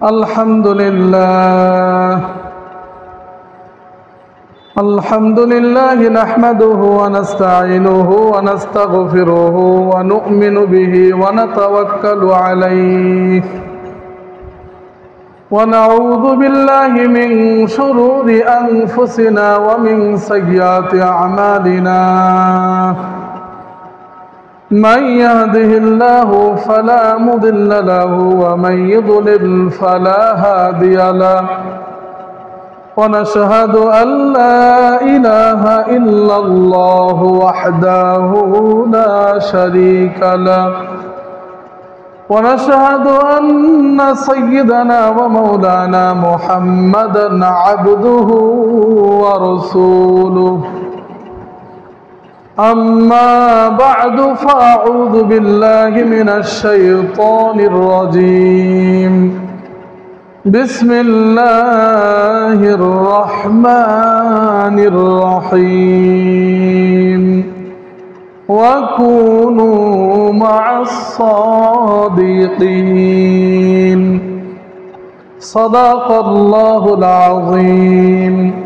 الحمد لله نحمده ونستعينه ونستغفره ونؤمن به ونتوكل عليه ونعوذ بالله من شرور أنفسنا ومن سيئات أعمالنا من يهده الله فلا مضل له ومن يضلل فلا هادي له ونشهد أن لا إله إلا الله وحده لا شريك له ونشهد أن سيدنا ومولانا محمدا عبده ورسوله أما بعد فأعوذ بالله من الشيطان الرجيم بسم الله الرحمن الرحيم وكونوا مع الصادقين صدق الله العظيم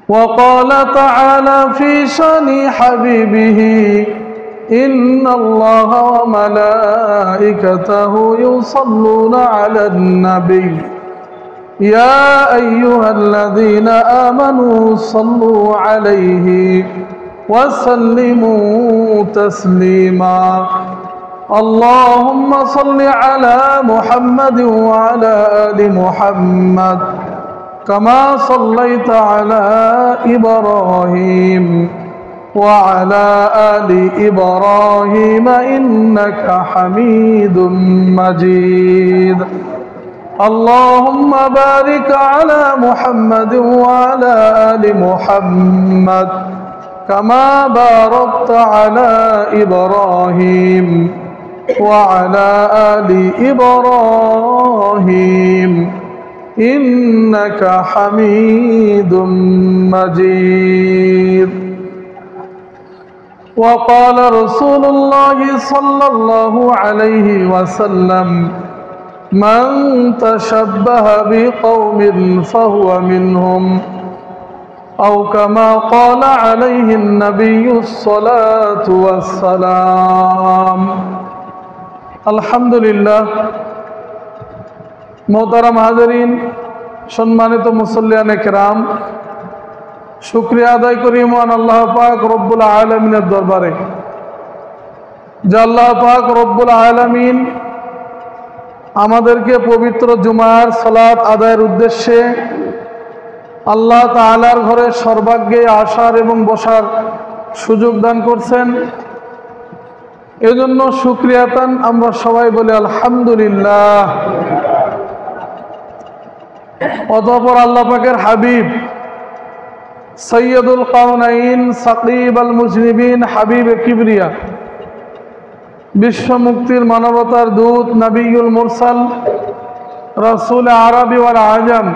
وقال تعالى في شان حبيبه إن الله وملائكته يصلون على النبي يا أيها الذين آمنوا صلوا عليه وسلموا تسليما اللهم صل على محمد وعلى آل محمد كما صليت على إبراهيم وعلى آل إبراهيم إنك حميد مجيد اللهم بارك على محمد وعلى آل محمد كما باركت على إبراهيم وعلى آل إبراهيم إنك حميد مجيد وقال رسول الله صلى الله عليه وسلم من تشبه بقوم فهو منهم أو كما قال عليه النبي الصلاة والسلام الحمد لله मोहतरम हाज़रीन सम्मानित मुसल्लियान किराम शुक्रिया आदाय करी महान अल्लाह पाक रब्बुल आलमीনের দরবারে যে আল্লাহ পাক রব্বুল আলামিন আমাদেরকে পবিত্র জুমার সালাত আদায়ের উদ্দেশ্যে আল্লাহ তাআলার ঘরে সর্বাগ্যে আসার এবং বসার সুযোগ দান করছেন এজন্য শুকরিয়াতান আমরা সবাই বলি আলহামদুলিল্লাহ অতঃপর আল্লাহ পাকের হাবিব সৈয়দুল কাউনাইন সাকিব আল মুজনিবিন হাবিব কিবরিয়া বিশ্ব মুক্তির মানবতার দূত নবিয়ুল মুরসাল রাসূল আরবি ওয়াল আজম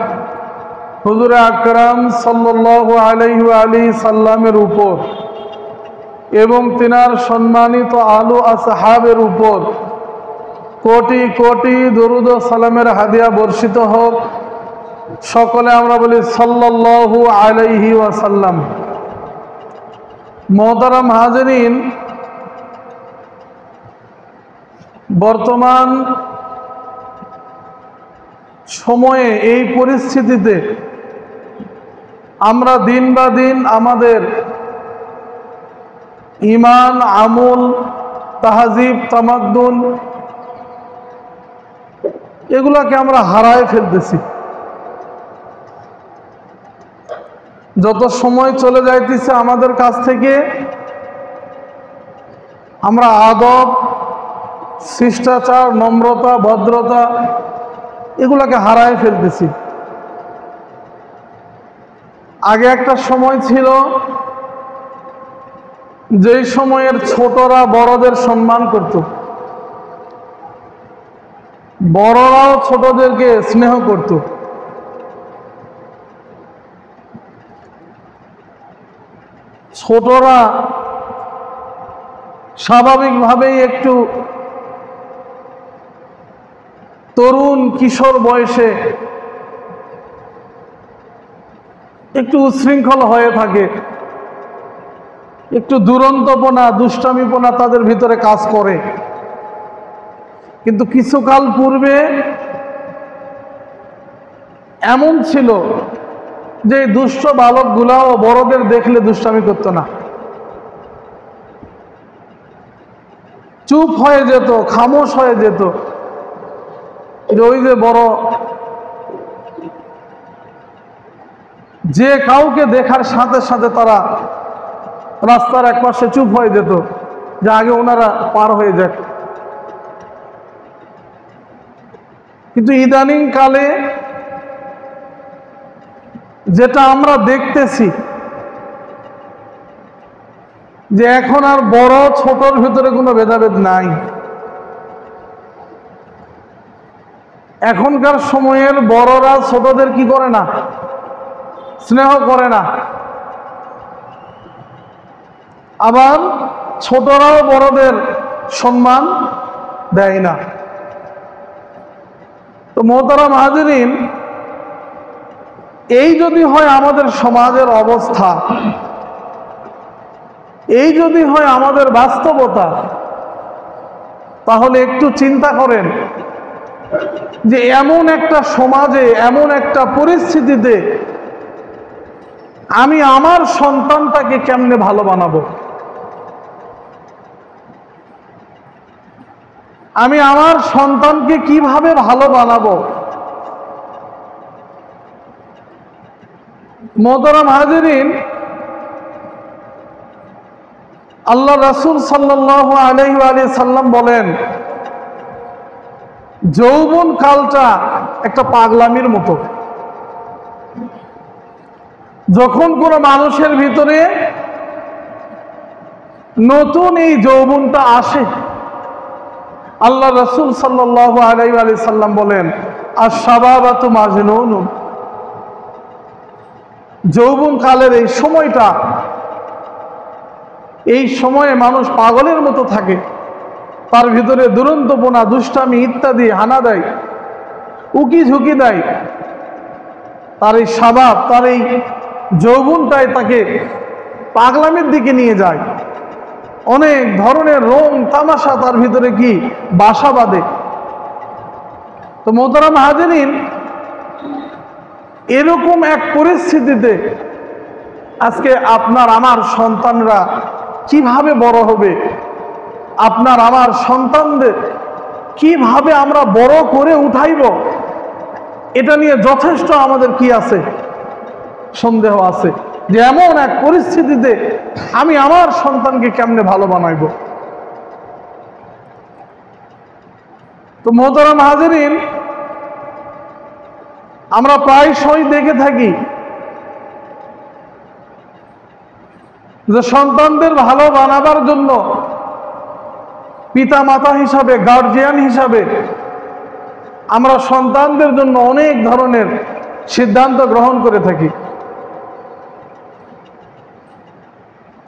হুজুর আকরাম সাল্লাল্লাহু আলাইহি ওয়া আলিহি সাল্লামের উপর এবং তিনার সম্মানিত আলো আসহাবের উপর কোটি কোটি দরুদ ও সালামের হাদিয়া বর্ষিত হোক সকলে আমরা বলি সাল্লাল্লাহু আলাইহি ওয়াসাল্লাম মোহতারাম হাজিরিন বর্তমান সময়ে এই পরিস্থিতিতে আমরা দিন বা দিন আমাদের ঈমান আমল তাহজিব তামাদ্দুন এগুলাকে আমরা হারায় ফেলতেছি যত সময় চলে যাইতেছে আমাদের কাছ থেকে আমরা আদব শিষ্টাচার নম্রতা ভদ্রতা এগুলাকে হারায় ফেলতেছি আগে একটা সময় ছিল যেই সময়ের ছোটরা বড়দের সম্মান করত বড়রাও ছোটদেরকে স্নেহ করত ছোটরা স্বাভাবিকভাবেই একটু তরুণ কিশোর বয়সে একটু উচ্ছৃঙ্খল হয়ে থাকে, একটু দুরন্তপনা দুষ্টামিপনা তাদের ভিতরে কাজ করে। কিন্তু কিছুকাল পূর্বে এমন ছিল যে দুষ্ট বালকগুলাও বড়দের দেখলে দুষ্টামি করতো না, চুপ হয়ে যেত, খামোশ হয়ে যেত। ওই যে বড়, যে কাউকে দেখার সাথে সাথে তারা রাস্তার এক পাশে চুপ হয়ে যেত, যে আগে ওনারা পার হয়ে যাক। কিন্তু ইদানিং কালে যেটা আমরা দেখতেছি যে এখন আর বড় ছোটর ভিতরে কোনো ভেদাভেদ নাই। এখনকার সময়ের বড়রা ছোটদের কি করে না, স্নেহ করে না, আবার ছোটরাও বড়দের সম্মান দেয় না। তো মোহতারাম হাজিরিন, এই যদি হয় আমাদের সমাজের অবস্থা, এই যদি হয় আমাদের বাস্তবতা, তাহলে একটু চিন্তা করেন যে এমন একটা সমাজে, এমন একটা পরিস্থিতিতে আমি আমার সন্তানটাকে কেমনে ভালো বানাবো, আমি আমার সন্তানকে কিভাবে ভালো বানাবো। মোহতারাম হাজিরিন, আল্লাহ রাসূল সাল্লাল্লাহু আলাইহি ওয়া সাল্লাম বলেন, যৌবন কালটা একটা পাগলামির মতো। যখন কোনো মানুষের ভিতরে নতুন এই যৌবনটা আসে, আল্লাহ রাসূল সাল্লাল্লাহু আলাইহি ওয়া সাল্লাম বলেন, আশ-শাবাবাতু মাজনুন। যৌবন কালের এই সময়টা, এই সময়ে মানুষ পাগলের মতো থাকে, তার ভিতরে দুরন্তপনা দুষ্টামি ইত্যাদি হানা দেয়, উকি ঝুঁকি দেয়। তার এই শাবাব, তার এই যৌবনটাই তাকে পাগলামির দিকে নিয়ে যায়। অনেক ধরনের রং তামাশা তার ভিতরে কি বাসা বাঁধে। তো মোহতারাম হাজিরিন, এরকম এক পরিস্থিতিতে আজকে আপনার আমার সন্তানরা কিভাবে বড় হবে, আপনার আমার সন্তানদের কিভাবে আমরা বড় করে উঠাইব, এটা নিয়ে যথেষ্ট আমাদের কি আছে, সন্দেহ আছে। যে এমন এক পরিস্থিতিতে আমি আমার সন্তানকে কেমনে ভালো বানাইব। তো মোহতারাম হাজিরিন, আমরা প্রায়শই দেখে থাকি যে সন্তানদের ভালো বানাবার জন্য পিতা মাতা হিসাবে, গার্জিয়ান হিসাবে আমরা সন্তানদের জন্য অনেক ধরনের সিদ্ধান্ত গ্রহণ করে থাকি।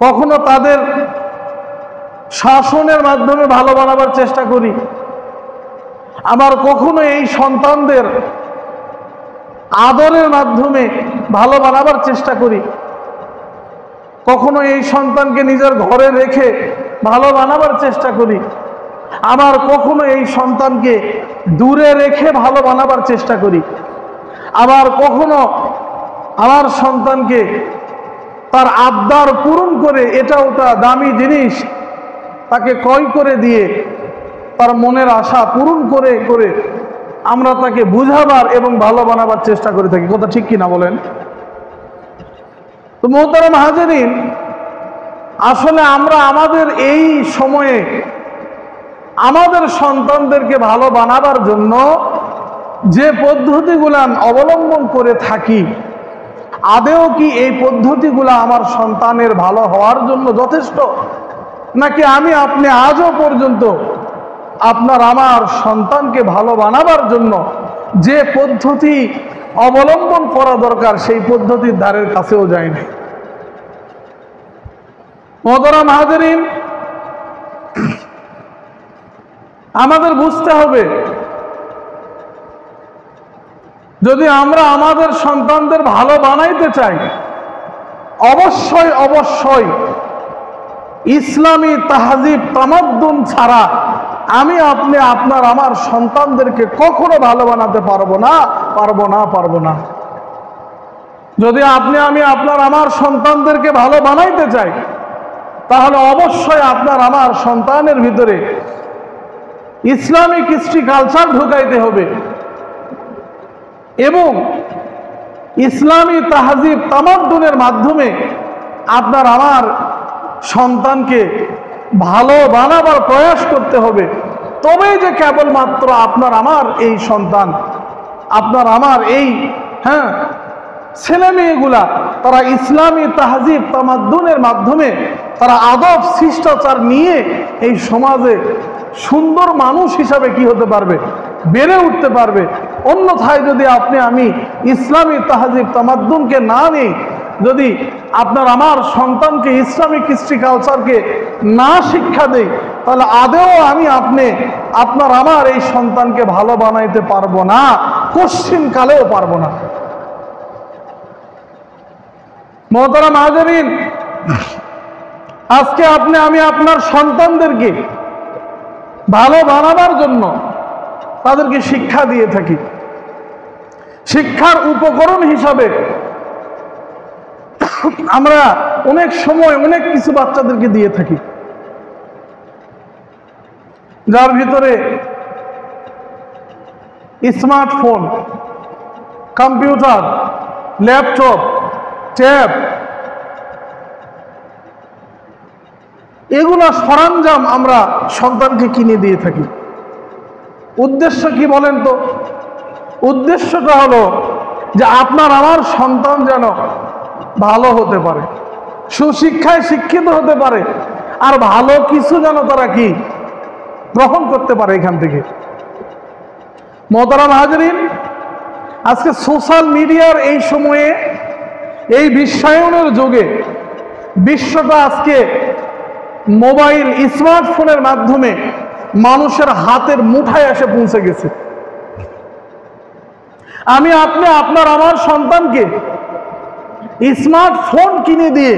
কখনো তাদের শাসনের মাধ্যমে ভালো বানাবার চেষ্টা করি, আবার কখনো এই সন্তানদের আদরের মাধ্যমে ভালো বানাবার চেষ্টা করি, কখনো এই সন্তানকে নিজের ঘরে রেখে ভালো বানাবার চেষ্টা করি, আবার কখনো এই সন্তানকে দূরে রেখে ভালো বানাবার চেষ্টা করি, আবার কখনো আমার সন্তানকে তার আবদার পূরণ করে এটা ওটা দামি জিনিস তাকে ক্রয় করে দিয়ে তার মনের আশা পূরণ করে করে আমরা তাকে বুঝাবার এবং ভালো বানাবার চেষ্টা করে থাকি। কথা ঠিক কিনা বলেন? তো মোহতারাম হাজিরিন, আসলে আমরা আমাদের এই সময়ে আমাদের সন্তানদেরকে ভালো বানাবার জন্য যে পদ্ধতিগুলান অবলম্বন করে থাকি, আদেও কি এই পদ্ধতিগুলা আমার সন্তানের ভালো হওয়ার জন্য যথেষ্ট, নাকি আমি আপনি আজও পর্যন্ত আপনার আমার সন্তানকে ভালো বানাবার জন্য যে পদ্ধতি অবলম্বন করা দরকার সেই পদ্ধতির ধারের কাছেও যায় না? মোহতারাম হাজিরিন, আমাদের বুঝতে হবে যদি আমরা আমাদের সন্তানদের ভালো বানাইতে চাই, অবশ্যই অবশ্যই ইসলামী তাহজিব তামাদ্দুন ছাড়া আমি আপনি আপনার আমার সন্তানদেরকে কখনো ভালো বানাতে পারবো না। যদি আপনি আমি আপনার আমার সন্তানদেরকে ভালো বানাইতে চাই, তাহলে অবশ্যই আপনার আমার সন্তানের ভিতরে ইসলামিক কৃষ্টি কালচার ঢুকাইতে হবে এবং ইসলামী তাহজিব তামাদ্দুনের মাধ্যমে আপনার আমার সন্তানকে ভালো বানাবার প্রয়াস করতে হবে। তবেই যে কেবলমাত্র আপনার আমার এই সন্তান, আপনার আমার এই ছেলে মেয়েগুলা তারা ইসলামী তাহজিব তামাদ্দুনের মাধ্যমে তারা আদব শিষ্টাচার নিয়ে এই সমাজে সুন্দর মানুষ হিসাবে কি হতে পারবে, বেড়ে উঠতে পারবে। অন্যথায় যদি আপনি আমি ইসলামী তাহজিব তামাদ্দুনকে না নিই, যদি আপনার আমার সন্তানকে ইসলামিক কৃষ্টি কালচারকে না শিক্ষা দেই, তাহলে আদেও আমি আপনি আপনার আমার এই সন্তানকে ভালো বানাইতে পারবো না, কশ্চিন কালেও পারবো না। মোহতারাম হাজেরিন, আজকে আপনি আমি আপনার সন্তানদেরকে ভালো বানাবার জন্য তাদেরকে শিক্ষা দিয়ে থাকি। শিক্ষার উপকরণ হিসাবে আমরা অনেক সময় অনেক কিছু বাচ্চাদেরকে দিয়ে থাকি, যার ভিতরে স্মার্টফোন, কম্পিউটার, ল্যাপটপ, ট্যাব, এগুলা সরঞ্জাম আমরা সন্তানকে কিনে দিয়ে থাকি। উদ্দেশ্য কি বলেন তো? উদ্দেশ্যটা হলো যে আপনার আমার সন্তান যেন ভালো হতে পারে, সুশিক্ষায় শিক্ষিত হতে পারে, আর ভালো কিছু যেন তারা কি গ্রহণ করতে পারে এখান থেকে। মোহতারাম হাজেরিন, আজকে সোশ্যাল মিডিয়ার এই সময়ে, এই বিশ্বায়নের যুগে বিশ্বটা আজকে মোবাইল, স্মার্টফোনের মাধ্যমে মানুষের হাতের মুঠায় এসে পৌঁছে গেছে। আমি আপনি আপনার আমার সন্তানকে স্মার্টফোন কিনে দিয়ে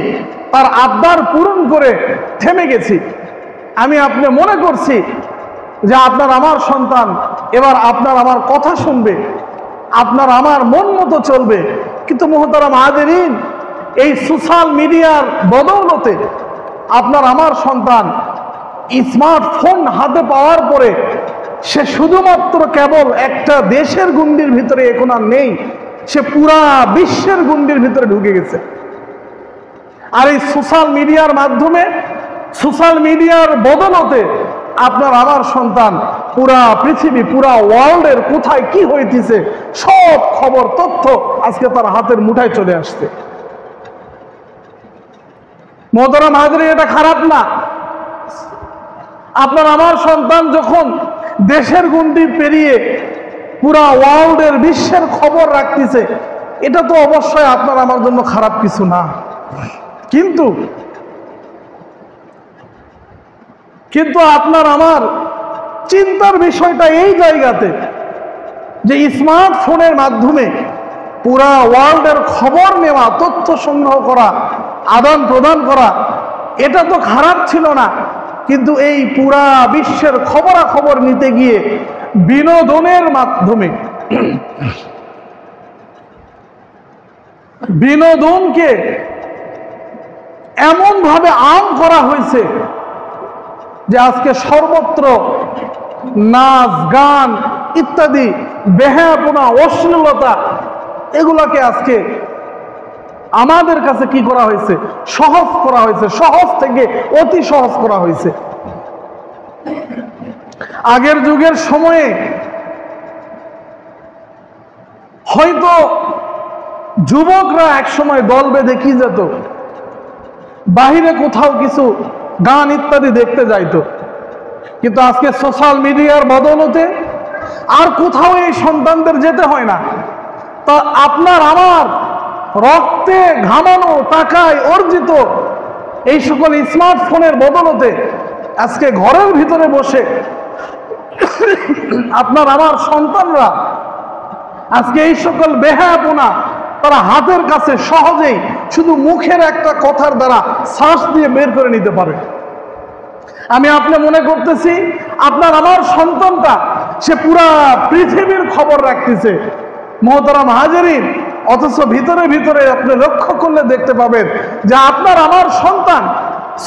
তার আবদার পূরণ করে থেমে গেছি। আমি আপনি মনে করছি যে আপনার আমার সন্তান এবার আপনার আমার কথা শুনবে, আপনার আমার মন মতো চলবে। কিন্তু মোহতারাম হাজেরিন, এই সোশ্যাল মিডিয়ার বদৌলতে আপনার আমার সন্তান স্মার্টফোন হাতে পাওয়ার পরে সে শুধুমাত্র কেবল একটা দেশের গুন্ডির ভিতরে এখন আর নেই, সে পুরা বিশ্বের গুন্ডির ভিতরে ঢুকে গেছে। আর এই সোশ্যাল মিডিয়ার মাধ্যমে, সোশ্যাল মিডিয়ার বদলতে আপনার আমার সন্তান পুরা পৃথিবী, পুরা ওয়ার্ল্ডের কোথায় কি হইতেছে সব খবর তথ্য আজকে তার হাতের মুঠায় চলে আসছে। মোহতারাম হাজেরিন, এটা খারাপ না। আপনার আমার সন্তান যখন দেশের গণ্ডি পেরিয়ে পুরা ওয়ার্ল্ডের, বিশ্বের খবর রাখতেছে, এটা তো অবশ্যই আপনার আমার জন্য খারাপ কিছু না। কিন্তু আপনার আমার চিন্তার বিষয়টা এই জায়গাতে যে স্মার্টফোনের মাধ্যমে পুরা ওয়ার্ল্ডের খবর নেওয়া, তথ্য সংগ্রহ করা, আদান প্রদান করা, এটা তো খারাপ ছিল না। কিন্তু এই পুরা বিশ্বের খবরাখবর নিতে গিয়ে বিনোদনের মাধ্যমে, বিনোদনকে এমন ভাবে আম করা হয়েছে যে আজকে সর্বত্র নাচ, গান ইত্যাদি বেহায়াপনা, অশ্লীলতা, এগুলাকে আজকে আমাদের কাছে কি করা হয়েছে? সহজ করা হয়েছে, সহজ থেকে অতি সহজ করা হয়েছে। আগের যুগের সময়ে হয়তো যুবকরা এক সময় দল বেঁধে কি যেত, বাহিরে কোথাও কিছু গান ইত্যাদি দেখতে যাইতো। কিন্তু আজকে সোশ্যাল মিডিয়ার বদৌলতে আর কোথাও এই সন্তানদের যেতে হয় না। তা আপনার আমার রক্তে ঘামানো, টাকায় অর্জিত এই সকল স্মার্টফোনের বদৌলতে আজকে ঘরের ভিতরে বসে আপনার আমার সন্তানরা আজকে এই সকল বেহায়াপনা তারা হাতের কাছে সহজেই শুধু মুখের একটা কথার দ্বারা শ্বাস দিয়ে বের করে নিতে পারে। আমি আপনি মনে করতেছি আপনার আমার সন্তানটা সে পুরা পৃথিবীর খবর রাখতেছে, মোহতারাম হাজেরিন, অথচ ভিতরে ভিতরে আপনি লক্ষ্য করলে দেখতে পাবেন যে আপনার আমার সন্তান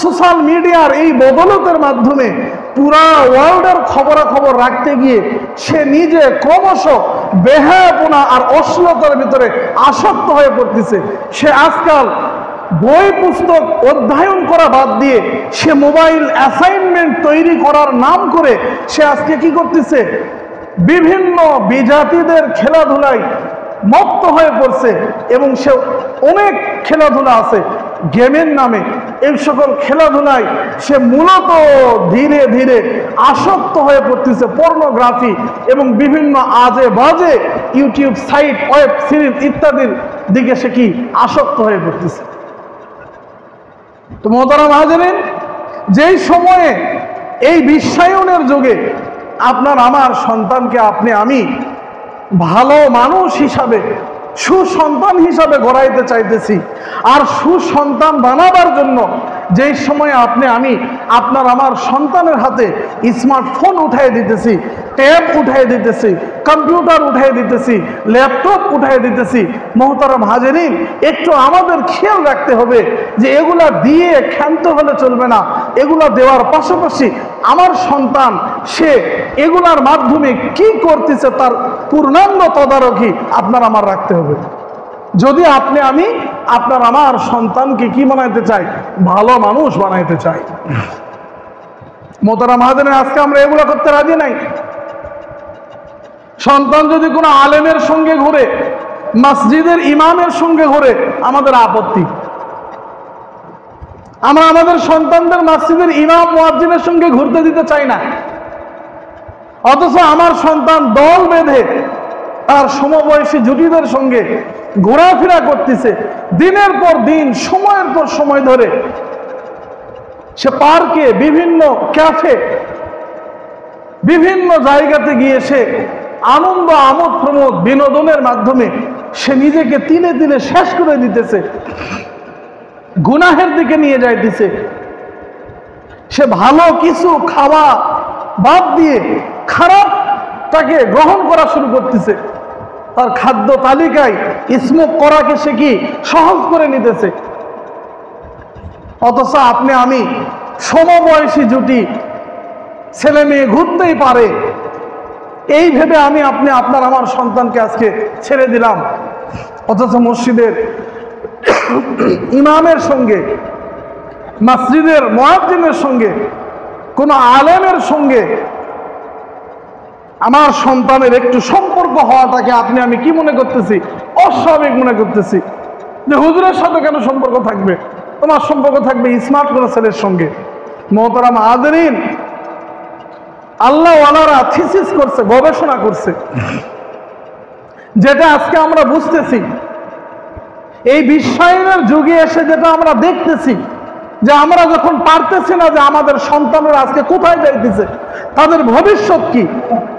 সোশ্যাল মিডিয়ার এই বদলতের মাধ্যমে পুরা ওয়ার্ল্ডের খবরাখবর রাখতে গিয়ে সে নিজে ক্রমশ বেহায়াপনা আর অশ্লীলতার ভিতরে আসক্ত হয়ে পড়তেছে। সে আজকাল বই পুস্তক অধ্যয়ন করা বাদ দিয়ে সে মোবাইল অ্যাসাইনমেন্ট তৈরি করার নাম করে সে আজকে কি করতেছে, বিভিন্ন বিজাতিদের খেলাধুলায় মত্ত হয়ে পড়ছে এবং সে অনেক খেলাধুলা আছে গেমের নামে, এই সকল খেলাধুলায় সে মূলত ধীরে ধীরে আসক্ত হয়ে পড়তেছে পর্নোগ্রাফি এবং বিভিন্ন আজে বাজে ইউটিউব সাইট, ওয়েব সিরিজ ইত্যাদির দিকে সে কি আসক্ত হয়ে পড়তেছে। তো মোহতারাম হাজেরিন, যেই সময়ে এই বিশ্বায়নের যুগে আপনার আমার সন্তানকে আপনি আমি ভালো মানুষ হিসাবে, সুসন্তান হিসাবে গড়াইতে চাইতেছি, আর সুসন্তান বানাবার জন্য যেই সময় আপনি আমি আপনার আমার সন্তানের হাতে স্মার্টফোন উঠাই দিতেছি, ট্যাব উঠাই দিতেছি, কম্পিউটার উঠাই দিতেছি, ল্যাপটপ উঠাই দিতেছি, মোহতারাম হাজেরিন, একটু আমাদের খেয়াল রাখতে হবে যে এগুলা দিয়ে ক্ষান্ত হলে চলবে না। এগুলা দেওয়ার পাশাপাশি আমার সন্তান সে এগুলার মাধ্যমে কি করতেছে তার পূর্ণাঙ্গ তদারকি আপনার আমার রাখতে হবে। যদি আপনি আমি আপনার আমার সন্তানকে কি বানাইতে চাই, ভালো মানুষ বানাইতে চাই। মোহতারাম হাজেরিন, আজকে আমরা এগুলো করতে রাজি নাই। সন্তান যদি কোনো আলেমের সঙ্গে ঘুরে, মসজিদের ইমামের সঙ্গে ঘুরে, আমাদের আপত্তি। আমরা আমাদের সন্তানদের মসজিদের ইমাম মুয়াজ্জিনের সঙ্গে ঘুরতে দিতে চাই না, অথচ আমার সন্তান দল বেঁধে তার সমবয়সী জুটিদের সঙ্গে ঘোরাফেরা করতেছে দিনের পর দিন, সময়ের পর সময় ধরে। সে পার্কে, বিভিন্ন ক্যাফে, বিভিন্ন জায়গাতে গিয়ে সে আনন্দ, আমোদ প্রমোদ, বিনোদনের মাধ্যমে সে নিজেকে তিলে তিলে শেষ করে দিতেছে, গুনাহের দিকে নিয়ে যাইতেছে। সে ভালো কিছু খাওয়া বাদ দিয়ে খারাপটাকে গ্রহণ করা শুরু করতেছে। তার খাদ্য তালিকায় স্মোক করাকে সে কি সহজ করে নিতেছে। অথচ আপনি আমি সমবয়সী জুটি, ছেলে মেয়ে ঘুরতেই পারে এই ভেবে আমি আপনি আপনার আমার সন্তানকে আজকে ছেড়ে দিলাম। অথচ মসজিদের ইমামের সঙ্গে, মসজিদের মুয়াজ্জিনের সঙ্গে, কোনো আলেমের সঙ্গে আমার সন্তানের একটু সম্পর্ক হওয়াটাকে আপনি আমি কি মনে করতেছি, অস্বাভাবিক মনে করতেছি। যে হুজুরের সাথে কেন সম্পর্ক থাকবে, তোমার সম্পর্ক থাকবে স্মার্ট কোনো ছেলের সঙ্গে। মোহতারাম হাজেরিন, আল্লাহ ওয়ালারা থিসিস করছে, গবেষণা করছে, যেটা আজকে আমরা বুঝতেছি। এই বিশ্বায়নের যুগে এসে যেটা আমরা দেখতেছি যে আমরা যখন পারতেছি না যে আমাদের সন্তানরা আজকে কোথায় যাইতেছে, তাদের ভবিষ্যৎ কি,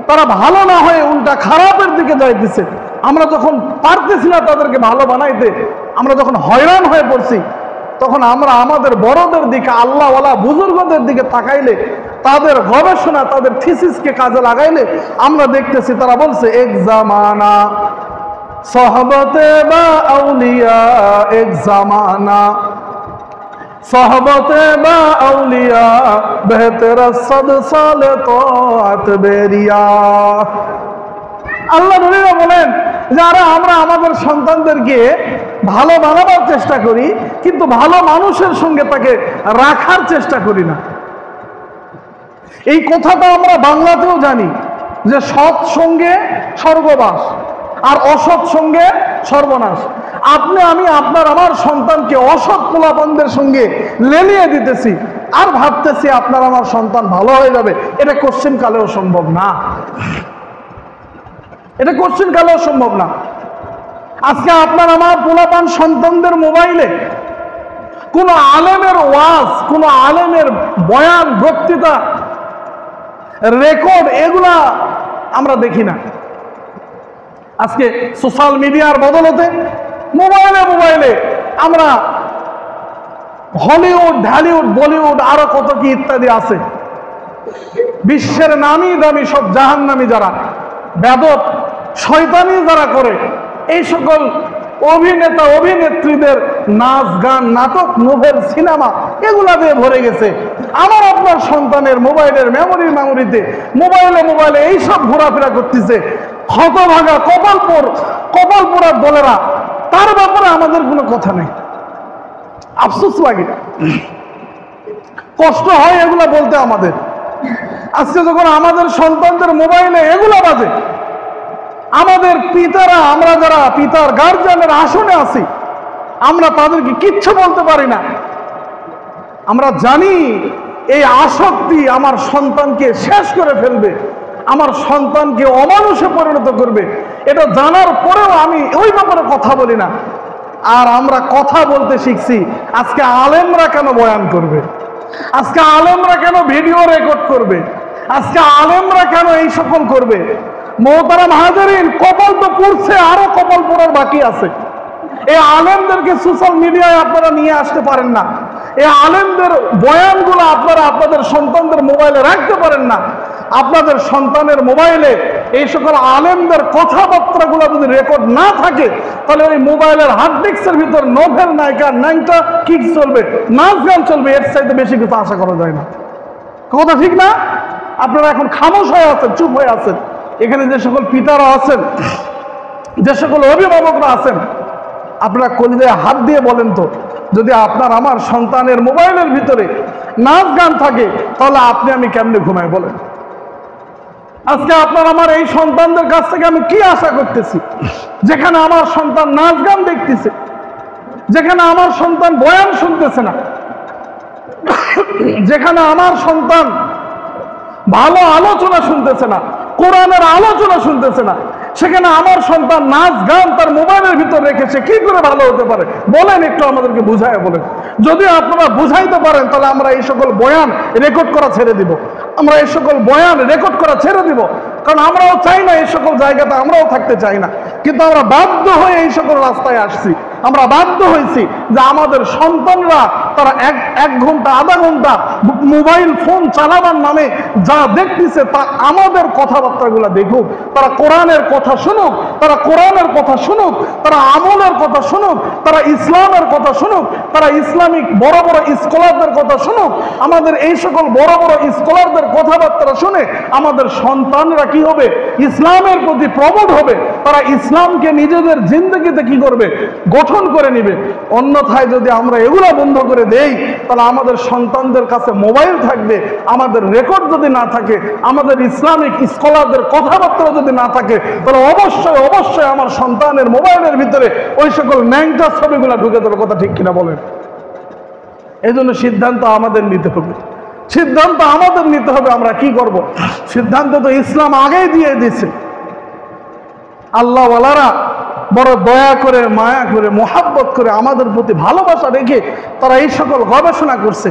তারা ভালো না হয়ে উল্টা খারাপের দিকে যাইতেছে। আমরা যখন পারতেছি না তাদেরকে ভালো বানাইতে, আমরা যখন হয়রান হয়ে পড়ছি, তখন আমরা আমাদের বড়দের দিকে, আল্লাহওয়ালা বুজুর্গদের দিকে তাকাইলে, তাদের গবেষণা, তাদের থিসিসকে কাজে লাগাইলে আমরা দেখতেছি তারা বলছে এক জামানা সোহবতে বা আউলিয়া, এক জামানা সোহবতে বা আউলিয়া বেহতের সদ সালে তোয়াত বেরিয়া। আল্লাহ নবীরা বলেন, যারা আমরা আমাদের সন্তানদেরকে ভালো বানাবার চেষ্টা করি কিন্তু ভালো মানুষের সঙ্গে তাকে রাখার চেষ্টা করি না। এই কথাটা আমরা বাংলাতেও জানি যে সৎ সঙ্গে স্বর্গবাস আর অসৎ সঙ্গে সর্বনাশ। আপনি আমি আপনার আমার সন্তানকে অসৎ পোলাপানদের সঙ্গে লেলিয়ে দিতেছি আর ভাবতেছি আপনার আমার সন্তান ভালো হয়ে যাবে। এটা কোশ্চেন কালেও সম্ভব না, এটা কোশ্চেন কালেও সম্ভব না। আজকে আপনার আমার পোলাপান সন্তানদের মোবাইলে কোনো আলেমের ওয়াজ, কোনো আলেমের বয়ান, বক্তৃতা, রেকর্ড, এগুলা আমরা দেখি না। আজকে সোশ্যাল মিডিয়ার বদলতে মোবাইলে আমরা হলিউড, ঢালিউড, বলিউড আরো কত কি ইত্যাদি আছে, বিশ্বের নামি দামি সব জাহান্নামী যারা বেদত শয়তানি যারা করে, এই সকল অভিনেতা অভিনেত্রীদের নাচ গান, নাটক, নোভেল, সিনেমা এগুলা দিয়ে ভরে গেছে। আমার আপনার সন্তানের মোবাইলের মেমোরিতে মোবাইলে এইসব ঘোরাফেরা করতেছে। হতভাগা কপালপুরার দলেরা, তার ব্যাপারে আমাদের কোনো কথা নেই। আফসোস লাগে, কষ্ট হয় এগুলা বলতে আমাদের। আজকে যখন আমাদের সন্তানদের মোবাইলে এগুলা বাজে, আমাদের পিতারা, আমরা যারা পিতার গার্জিয়ানের আসনে আছি, আমরা তাদেরকে কিচ্ছু বলতে পারি না। আমরা জানি এই আসক্তি আমার সন্তানকে শেষ করে ফেলবে, আমার সন্তানকে অমানুষে পরিণত করবে। এটা জানার পরেও আমি ওই ব্যাপারে কথা বলি না। আর আমরা কথা বলতে শিখছি। আজকে আলেমরা কেন বয়ান করবে? আজকে আলেমরা কেন ভিডিও রেকর্ড করবে? আজকে আলেমরা কেন এই সকল করবে? মোহতারাম হাজারিন, কপাল তো পুড়ছে, আরো কপাল পোড়ার বাকি আছে। এই আলেমদেরকে সোশ্যাল মিডিয়ায় আপনারা নিয়ে আসতে পারেন না। এই আলেমদের বয়ানগুলো আপনারা আপনাদের সন্তানদের মোবাইলে রাখতে পারেন না। আপনাদের সন্তানের মোবাইলে এই সকল আলেমদের কথাবার্তাগুলো যদি রেকর্ড না থাকে, তাহলে ওই মোবাইলের হার্ড ডিস্কের ভিতর নোভেল, নায়িকা, ন্যাংটা কি চলবে, নাচ গান চলবে, এর চাইতে বেশি কিছু আশা করা যায় না। কথা ঠিক না? আপনারা এখন খামোশ হয়ে আছেন, চুপ হয়ে আছেন। এখানে যে সকল পিতারা আছেন, যে সকল অভিভাবকরা আছেন, আপনারা কলিজায় হাত দিয়ে বলেন তো, যদি আপনার আমার সন্তানের মোবাইলের ভিতরে নাচ গান থাকে, তাহলে আপনি আমি কেমনে ঘুমাই বলেন? আজকে আপনার আমার এই সন্তানদের কাছ থেকে আমি কি আশা করতেছি? যেখানে আমার সন্তান নাচ গান দেখতেছে, যেখানে আমার সন্তান বয়ান শুনতেছে না, যেখানে আমার সন্তান ভালো আলোচনা শুনতেছে না, কোরআনের আলোচনা শুনতেছে না, সেখানে আমার সন্তান নাচ গান তার মোবাইলের ভিতর রেখেছে, কি করে ভালো হতে পারে বলেন? একটু আমাদেরকে বুঝায় বলেন। যদি আপনারা বুঝাইতে পারেন, তাহলে আমরা এই সকল বয়ান রেকর্ড করা ছেড়ে দিব। আমরা এই সকল বয়ান রেকর্ড করা ছেড়ে দিব, কারণ আমরাও চাই না এই সকল জায়গাতে আমরাও থাকতে চাই না। কিন্তু আমরা বাধ্য হয়ে এই সকল রাস্তায় আসছি। আমরা বাধ্য হয়েছি যে আমাদের সন্তানরা তারা এক ঘন্টা আধা ঘন্টা মোবাইল ফোন চালাবার নামে যা দেখতেছে, তা আমাদের কথাবার্তাগুলো দেখুক, তারা কোরআনের কথা শুনুক, তারা কোরআনের কথা শুনুক, তারা আমলের কথা শুনুক, তারা ইসলামের কথা শুনুক, তারা ইসলামিক বড় বড় স্কলারদের কথা শুনুক। আমাদের এই সকল বড় বড় স্কলারদের কথাবার্তা শুনে আমাদের সন্তানরা কি হবে? ইসলামের প্রতি প্রবণ হবে। তারা ইসলামকে নিজেদের জিন্দগিতে কি করবে? গঠন করে নিবে। অন্যথায় যদি আমরা এগুলো বন্ধ করে দেই, তাহলে আমাদের সন্তানদের কাছে মোবাইল থাকবে, আমাদের রেকর্ড যদি না থাকে, আমাদের ইসলামিক স্কলারদের কথাবার্তা যদি না থাকে, তাহলে অবশ্যই আমার সন্তানের মোবাইলের ভিতরে ওই সকল ন্যাংটা ছবিগুলো ঢুকে দেওয়ার কথা ঠিক কিনা বলেন? এই জন্য সিদ্ধান্ত আমাদের নিতে হবে। সিদ্ধান্ত আমাদের নিতে হবে আমরা কি করব। সিদ্ধান্ত তো ইসলাম আগেই দিয়ে দিয়েছে। আল্লাহওয়ালারা বড় দয়া করে, মায়া করে, মোহাব্বত করে, আমাদের প্রতি ভালোবাসা রেখে তারা এই সকল গবেষণা করছে।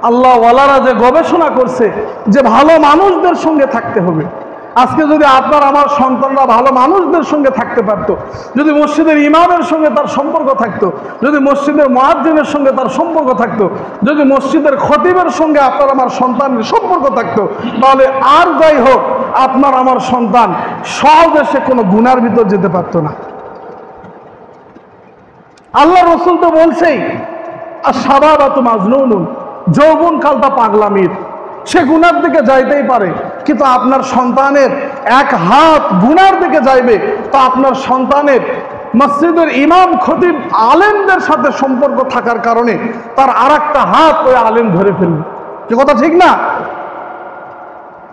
আল্লাহওয়ালারা যে গবেষণা করছে যে ভালো মানুষদের সঙ্গে থাকতে হবে। আজকে যদি আপনার আমার সন্তানরা ভালো মানুষদের সঙ্গে থাকতে পারতো, যদি মসজিদের ইমামের সঙ্গে তার সম্পর্ক থাকতো, যদি মসজিদের মুয়াজ্জিনের সঙ্গে তার সম্পর্ক থাকতো, যদি মসজিদের খতিবের সঙ্গে আপনার আমার সন্তানের সম্পর্ক থাকতো, তাহলে আর যাই হোক আপনার আমার সন্তান সহজে সে কোনো গুনার ভিতর যেতে পারতো না। আল্লাহ রসুল তো বলছেই, আর শাবাবাতু মাজনুনুন, যৌবন কালটা পাগলামির, সে গুনার দিকে যাইতেই পারে। কিন্তু আপনার সন্তানের এক হাত গুনার দিকে যাইবে, তো আপনার সন্তানের মসজিদের ইমাম খতিব আলেমদের সাথে সম্পর্ক থাকার কারণে তার আর একটা হাত ওই আলেম ধরে ফেলবে। কি কথা ঠিক না?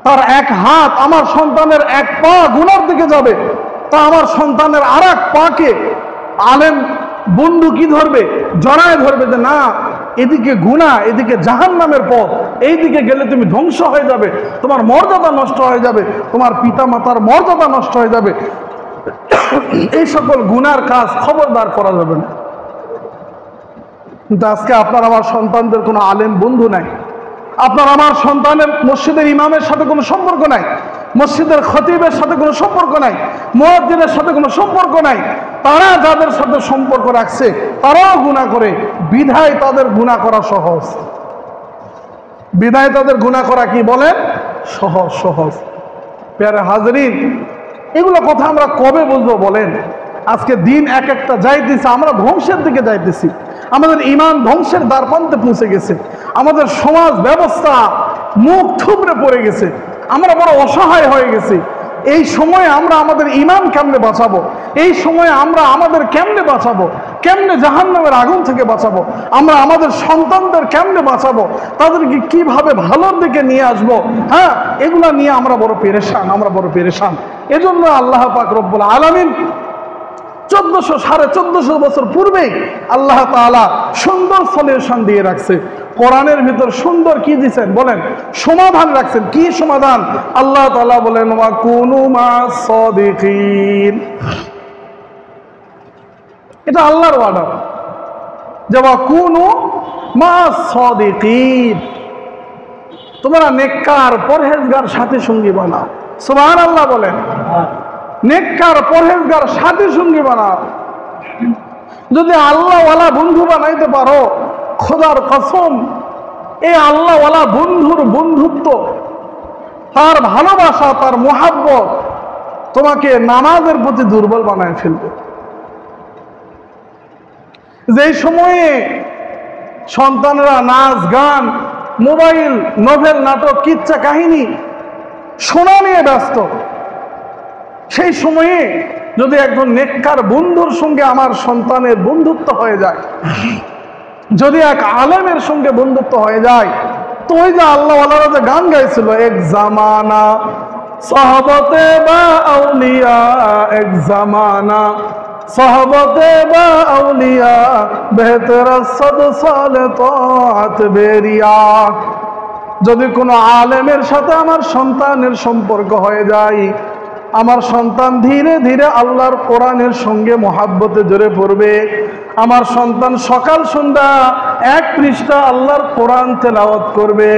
তার এক হাত, আমার সন্তানের এক পা গুনার দিকে যাবে, তা আমার সন্তানের আর এক পাকে আলেম বন্ধু কি ধরবে? জড়ায় ধরবে যে না, এদিকে গুনাহ, এদিকে জাহান্নামের পথ, এইদিকে গেলে তুমি ধ্বংস হয়ে যাবে, তোমার মর্যাদা নষ্ট হয়ে যাবে, তোমার পিতা মাতার মর্যাদা নষ্ট হয়ে যাবে। এই সকল গুনার কাজ খবরদার করা যাবে না। কিন্তু আজকে আপনার আমার সন্তানদের কোনো আলেম বন্ধু নাই, আপনার আমার সন্তানের মসজিদের ইমামের সাথে কোনো সম্পর্ক নাই, মসজিদের খতিবের সাথে কোনো সম্পর্ক নাই, মুয়াজ্জিনের সাথে কোনো সম্পর্ক নাই। তারা যাদের সাথে সম্পর্ক রাখছে তারাও গুনাহ করে, বিধায় তাদের গুনাহ করা সহজ। বিধায় তাদের গুনাহ করা কি বলেন? সহজ সহজ। প্যারে হাজরিন, এগুলো কথা আমরা কবে বুঝবো বলেন? আজকে দিন এক একটা যাইতেছে, আমরা ধ্বংসের দিকে যাইতেছি, আমাদের ঈমান ধ্বংসের দ্বারপ্রান্তে পৌঁছে গেছে, আমাদের সমাজ ব্যবস্থা মুখ থুবড়ে পড়ে গেছে, আমরা বড় অসহায় হয়ে গেছি। এই সময়ে আমরা আমাদের ঈমান কেমনে বাঁচাবো? এই সময়ে আমরা আমাদের কেমনে বাঁচাবো? কেমনে জাহান্নামের আগুন থেকে বাঁচাবো? আমরা আমাদের সন্তানদের কেমনে বাঁচাবো? তাদেরকে কিভাবে ভালোর দিকে নিয়ে আসবো? হ্যাঁ, এগুলা নিয়ে আমরা বড় পেরেশান, আমরা বড় পেরেশান। এজন্য আল্লাহ পাক রব্বুল আলামিন 1400-1450 বছর পূর্বেই আল্লাহ তাআলা সুন্দর সলিউশন দিয়ে রাখছে। কোরআনের ভিতর সুন্দর কি দিয়েছেন বলেন? সমাধান রাখছেন। কি সমাধান? আল্লাহ তাআলা বলেন ওয়া কুনু মাস সাদিকিন। এটা আল্লাহর ওয়াদা যে ওয়া কুনু মাস সাদিকিন, তোমরা নেককার পরহেজগার সাথী সঙ্গী বানাও। সুবহানাল্লাহ বলেন। নেককার পরহেজগার সাথী সঙ্গী বানাও। যদি আল্লাহওয়ালা বন্ধু বানাইতে পারো, খোদার কসম, এই আল্লাহওয়ালা বন্ধুর বন্ধুত্ব, তার ভালোবাসা, তার মোহাব্বত তোমাকে নামাজের প্রতি দুর্বল বানায় ফেলবে। যেই সময়ে সন্তানরা নাচ গান, মোবাইল, নোভেল, নাটক, কিচ্ছা কাহিনী শোনা নিয়ে ব্যস্ত, সেই সময়ে যদি একজন নেককার বন্ধুর সঙ্গে আমার সন্তানের বন্ধুত্ব হয়ে যায়, যদি এক আলেমের সঙ্গে বন্ধুত্ব হয়ে যায়, তো ওই যে আল্লাহওয়ালারা যে গান গাইছিল, এক জামানা সাহাবতে বা আউলিয়া, এক জামানা সাহাবতে বা আউলিয়া, বেহতর সদ সালে তাআত বেরিয়া। যদি কোনো আলেমের সাথে আমার সন্তানের সম্পর্ক হয়ে যায়, আমার সন্তান ধীরে ধীরে আল্লাহর কোরআনের সঙ্গে মোহাব্বতে জড়ে পড়বে। আমার সন্তান সকাল সন্ধ্যা 1 পৃষ্ঠা আল্লাহর কোরআন তেলাওয়াত করবে।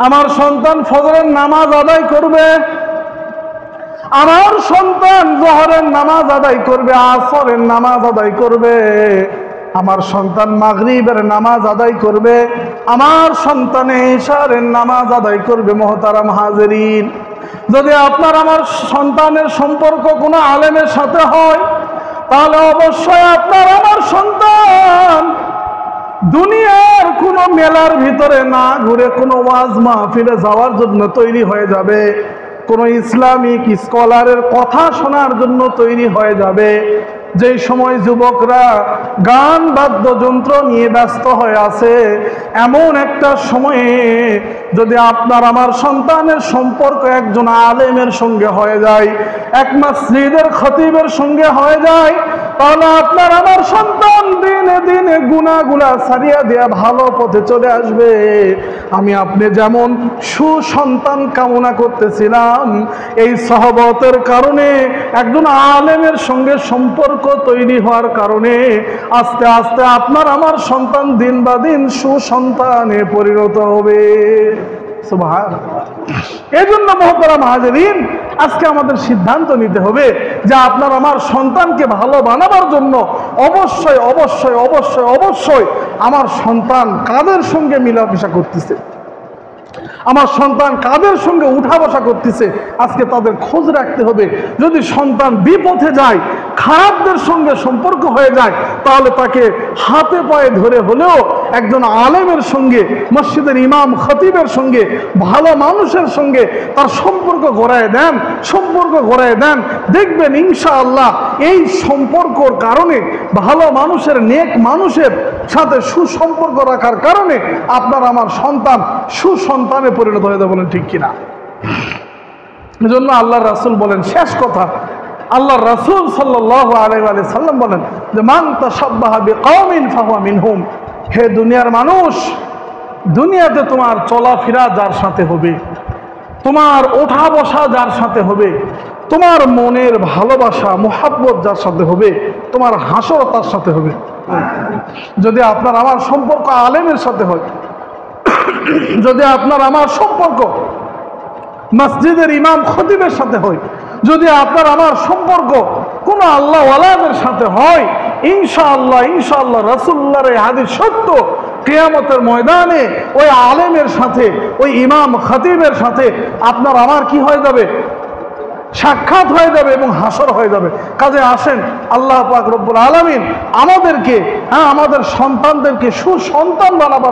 আমার সন্তান ফজরের নামাজ আদায় করবে। আমার সন্তান যোহরের নামাজ আদায় করবে, আসরের নামাজ আদায় করবে। আমার সন্তান মাগরিবের নামাজ আদায় করবে। আমার সন্তান ইশারের নামাজ আদায় করবে। মুহতারাম হাজিরিন, যদি আপনার আমার সন্তানের সম্পর্ক কোনো আলেমের সাথে হয়, তাহলে অবশ্যই আপনার আমার সন্তান দুনিয়ার কোনো মেলার ভিতরে না ঘুরে কোনো ওয়াজ মাহফিলে যাওয়ার জন্য তৈরি হয়ে যাবে, কোনো ইসলামিক স্কলারের কথা শোনার জন্য তৈরি হয়ে যাবে। যেই সময় যুবকরা গান বাদ্যযন্ত্র নিয়ে ব্যস্ত হয়ে আছে, এমন একটা সময়ে যদি আপনার আমার সন্তানের সম্পর্ক একজন আলেমের সঙ্গে হয়ে যায়, এক মসজিদের খতিবের সঙ্গে হয়ে যায়, তাহলে আপনার আমার সন্তান দিনে দিনে গুনাহগুলা ছাড়িয়ে দিয়ে ভালো পথে চলে আসবে। আমি আপনি যেমন সুসন্তান কামনা করতেছিলাম, এই সহবতের কারণে, একজন আলেমের সঙ্গে সম্পর্ক তৈরি হওয়ার কারণে আস্তে আস্তে আপনার আমার সন্তান দিন বা দিন সুসন্তানে পরিণত হবে। সুবহানাল্লাহ। এজন্য মুহতারাম হাজিরিন, আজকে আমাদের সিদ্ধান্ত নিতে হবে যে আপনার আমার সন্তানকে ভালো বানাবার জন্য অবশ্যই অবশ্যই অবশ্যই অবশ্যই আমার সন্তান কাদের সঙ্গে মিলামেশা করতেছে, আমার সন্তান কাদের সঙ্গে উঠা বসা করতেছে, আজকে তাদের খোঁজ রাখতে হবে। যদি সন্তান বিপথে যায়, খারাপদের সঙ্গে সম্পর্ক হয়ে যায়, তাহলে তাকে হাতে পায়ে ধরে হলেও একজন আলেমের সঙ্গে, মসজিদের ইমাম খতিবের সঙ্গে, ভালো মানুষের সঙ্গে তার সম্পর্ক গড়ায় দেন, সম্পর্ক গড়ায় দেন। দেখবেন ইনশাআল্লাহ এই সম্পর্কর কারণে, ভালো মানুষের, নেক মানুষের সাথে সুসম্পর্ক রাখার কারণে আপনার আমার সন্তান সুসন্তানে পরিণত হয়ে যাবে। বলেন ঠিক কিনা? এজন্য আল্লাহর রাসূল বলেন, শেষ কথা, আল্লাহর রাসূল সাল্লাল্লাহু আলাইহি ওয়া সাল্লাম বলেন যে মান তাশাব্বাহা বিকাওমিন ফাহুয়া মিনহুম। হে দুনিয়ার মানুষ, দুনিয়াতে তোমার চলাফেরা যার সাথে হবে, তোমার ওঠা বসা যার সাথে হবে, তোমার মনের ভালোবাসা মোহাব্বত যার সাথে হবে, তোমার হাসর তার সাথে হবে। যদি আপনার আমার সম্পর্ক আলেমের সাথে হয়, যদি আপনার আমার সম্পর্ক মসজিদের ইমাম খতিবের সাথে হই, যদি আপনার আমার সম্পর্ক কোনো আল্লাহ ওয়ালাদের সাথে হয়, ইনশাআল্লাহ ইনশাআল্লাহ রাসূলুল্লাহর এই হাদিস সত্য, কিয়ামতের ময়দানে ওই আলেমের সাথে, ওই ইমাম খতিবের সাথে আপনার আমার কি হয়ে যাবে? সাক্ষাৎ হয়ে যাবে এবং হাসর হয়ে যাবে। কাজে আসেন আল্লাহ পাক রব্বুল আলামিন আমাদেরকে, আমাদের সন্তানদেরকে সুসন্তান বানাবার